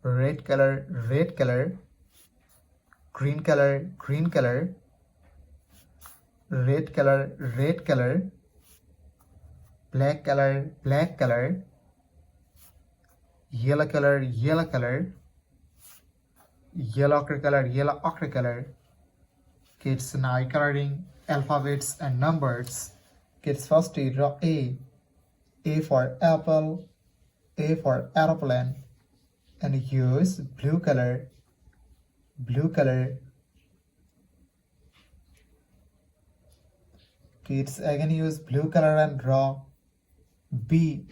red color, red color, green color, green color, red color, red color, black color, black color, yellow color, yellow color, yellow ochre color, yellow ochre color. Kids now coloring alphabets and numbers. Kids first draw A for apple, A for aeroplane, and use blue color, blue color. Kids again use blue color and draw B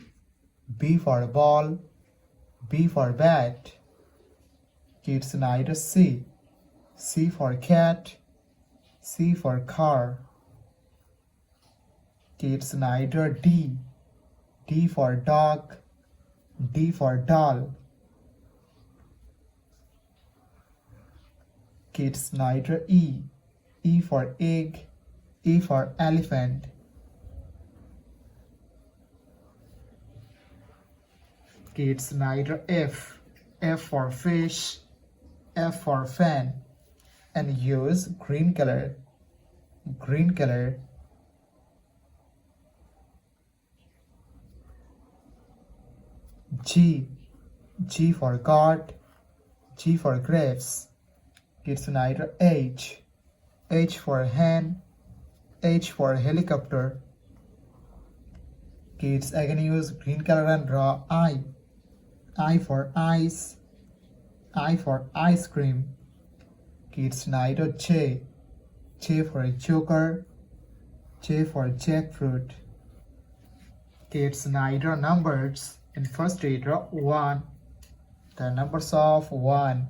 for ball, B for bat. Kids now draw C for cat, C for car. Kids now draw D for dog, D for doll. Kids now draw E for egg, E for elephant. Kids now draw F for fish, F for fan, and use green color, green color. G for God, G for grapes. Kids now draw H for hen, H for helicopter. Kids again use green color and draw I for ice, I for ice cream. Kids now draw J for a joker, J for jackfruit. Kids now draw numbers. And first we draw 1, the numbers of 1,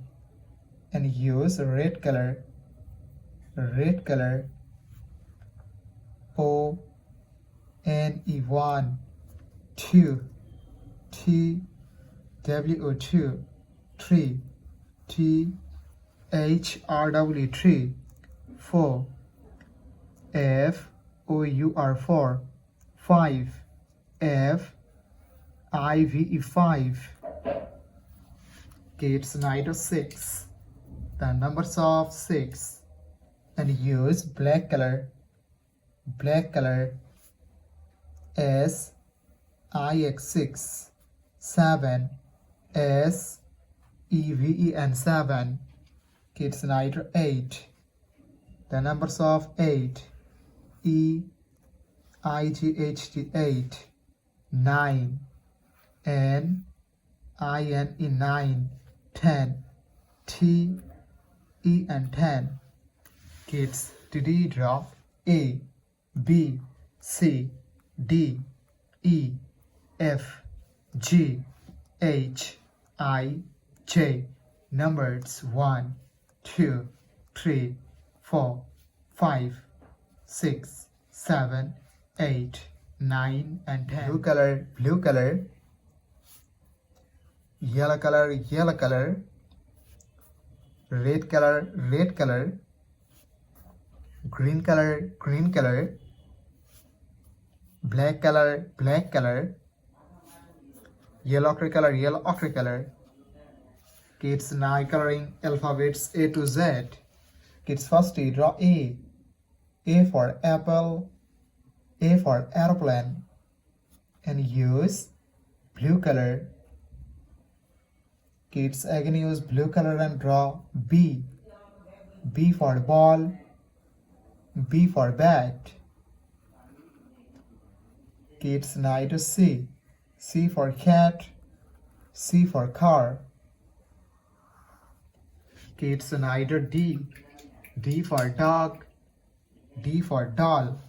and use red color, red color. O N E 1, 2, T W O 2, 3, T H R W 3, 4, F O U R 4, 5, F IVE 5. Kids now draw 6, the numbers of 6, and use black color, black color. S I X 6, 7, S E V E and 7. Kids now draw 8, the numbers of 8, E I G H T 8, 9, N I N E 9, 10, T E and 10. Kids today draw A, B, C, D, E, F, G, H, I, J. Numbers 1, 2, 3, 4, 5, 6, 7, 8, 9 and 10. Blue color, blue color. Yellow color, yellow color. Red color, red color. Green color, green color. Black color, black color. Yellow ochre color, yellow ochre color. Kids now coloring alphabets A to Z. Kids first draw A for apple, A for aeroplane, and use blue color. Kids again use blue color and draw B for ball, B for bat. Kids now to C for cat, C for car. Kids now to D for dog, D for doll,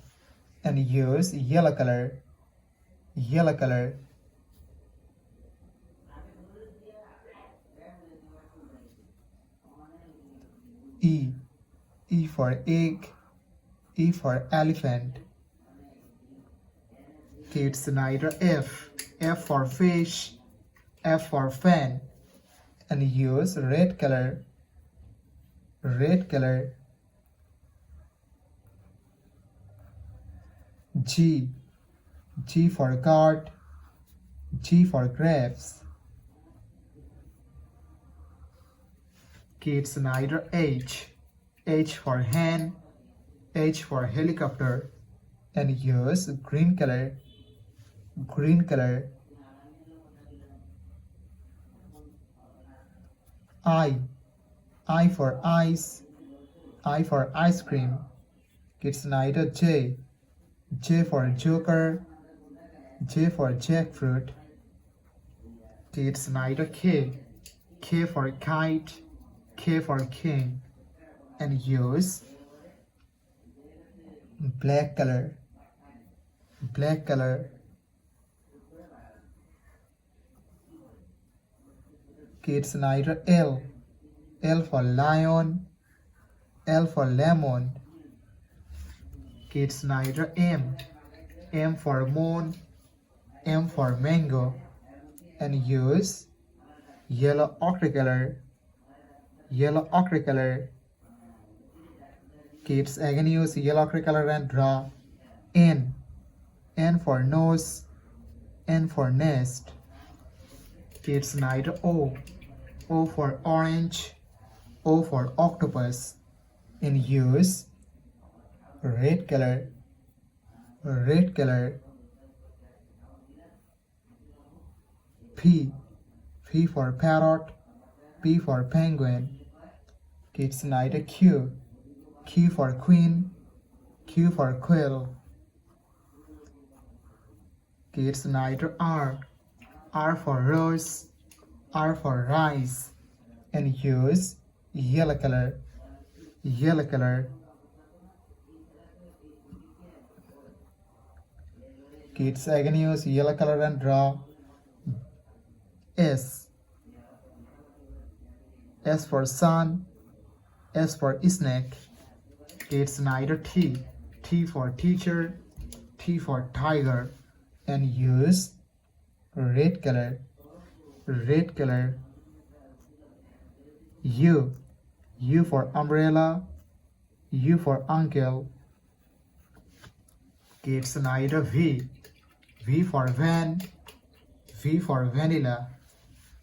and use yellow color, yellow color. E for egg, E for elephant. Kids now draw F for fish, F for fan, and use red color, red color. G for gourd, G for grapes. Kids neither H for hen, H for helicopter, and use green color. I for ice, I for ice cream. Kids neither J for joker, J for jackfruit. Kids neither K for kite, K for king, and use black color. Kids neither L for lion, L for lemon. Kids neither M for moon, M for mango, and use yellow ochre color. Kids again use yellow ochre color and draw N for nose, N for nest. Kids neither O for orange, O for octopus, and use red color. P for parrot, P for penguin. Kids neither Q for queen, Q for quill. Kids neither R for rose, R for rice, and use yellow color. Kids again use yellow color and draw S for sun, S for snake. Kids neither T for teacher, T for tiger, and use red color. U for umbrella, U for uncle. Kids neither V for van, V for vanilla,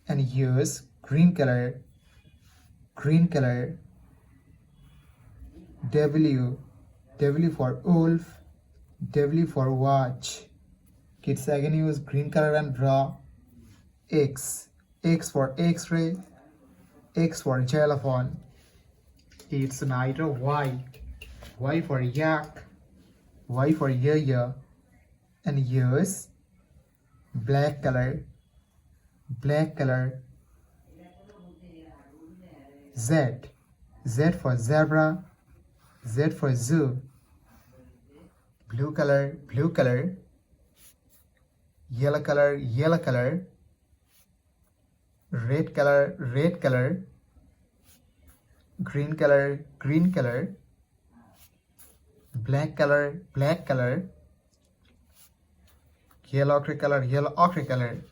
and use green color. W for wolf, W for watch. Kids again use green color and draw X for X-ray, X for xylophone. Kids neither Y for yak, Y for yeah, and use black color. Z for zebra, Z for zoo. Blue color. Yellow color. Red color. Green color. Black color. Yellow ochre color.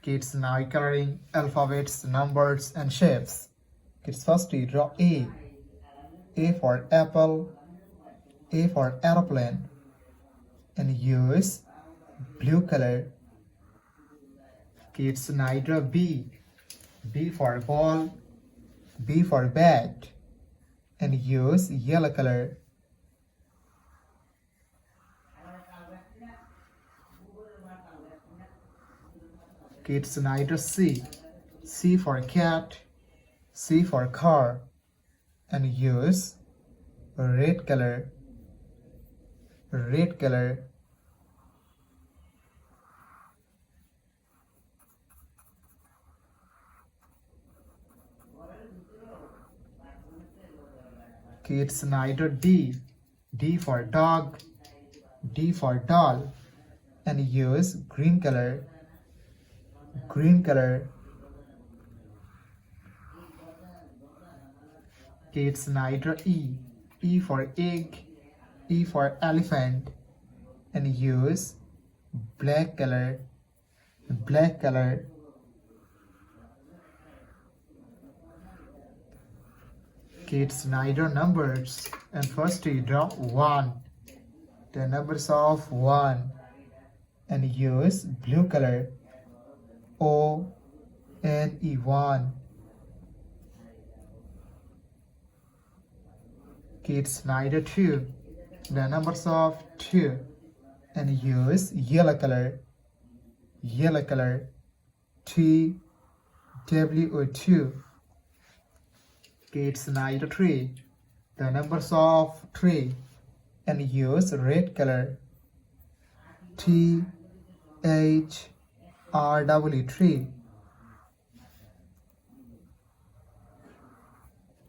Kids now coloring alphabets, numbers, and shapes. Kids firstly draw A for apple, A for aeroplane, and use blue color. Kids now draw B for ball, B for bat, and use yellow color. Kids neither C for cat, C for car, and use red color. Kids neither D for dog, D for doll, and use green color. Kids neither E for egg, E for elephant, and use black color. Kids neither numbers, and first you draw 1, the numbers of 1, and use blue color. O-N-E 1. Kids neither 2. The numbers of 2 and use yellow color. T W 2. Kids neither 3. The numbers of 3 and use red color. T H R W 3.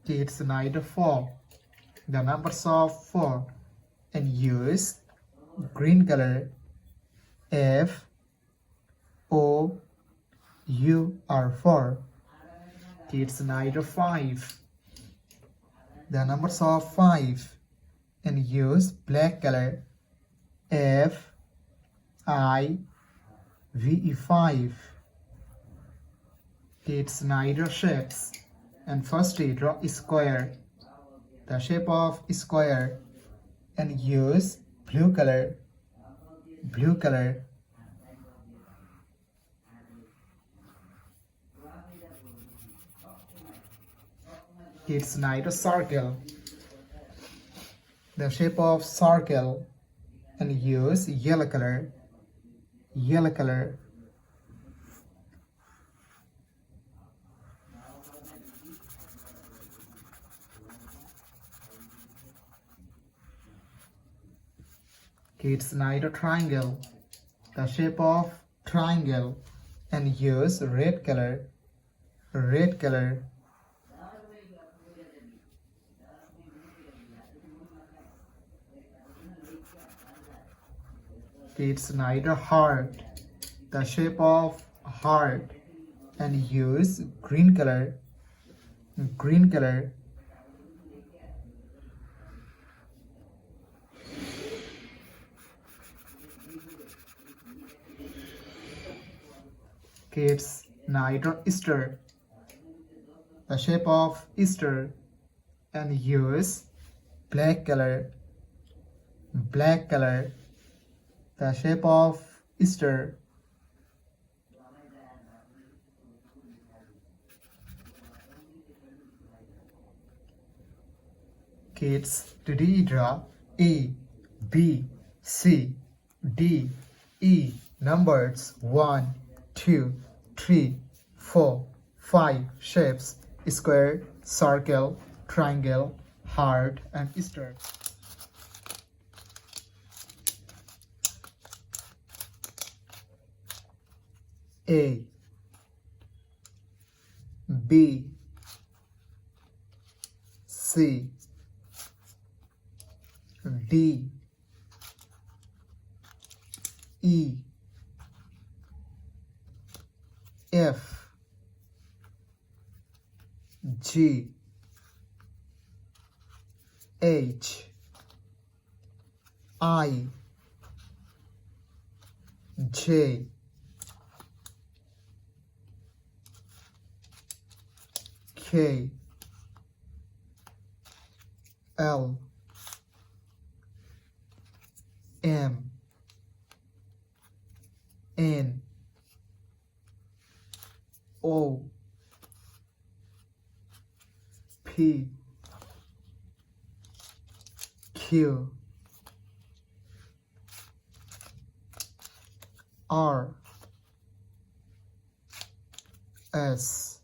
Kids neither 4. The numbers of 4 and use green color. F O U R 4. Kids neither 5. The numbers of 5 and use black color. F I V E 5. Kids neither shapes. And firstly draw a square. The shape of square and use blue color. Kids neither circle. The shape of circle and use yellow color. Kids neither triangle. The shape of triangle and use red color. Kids neither heart. The shape of heart and use green color. Kids neither Easter. The shape of Easter and use black color. The shape of Easter. Kids today draw A, B, C, D, E numbers 1, 2, 3, 4, 5 shapes: square, circle, triangle, heart, and star. A, B, C, D, E, F, G, H, I, J, K, L, M, N, O, P, Q, R, S,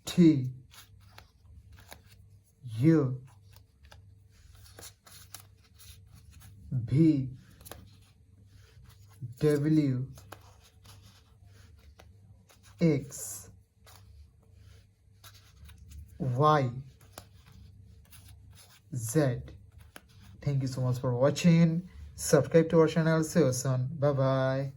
T, U, V, W, X, Y, Z. Thank you so much for watching. Subscribe to our channel. See you soon. Bye bye.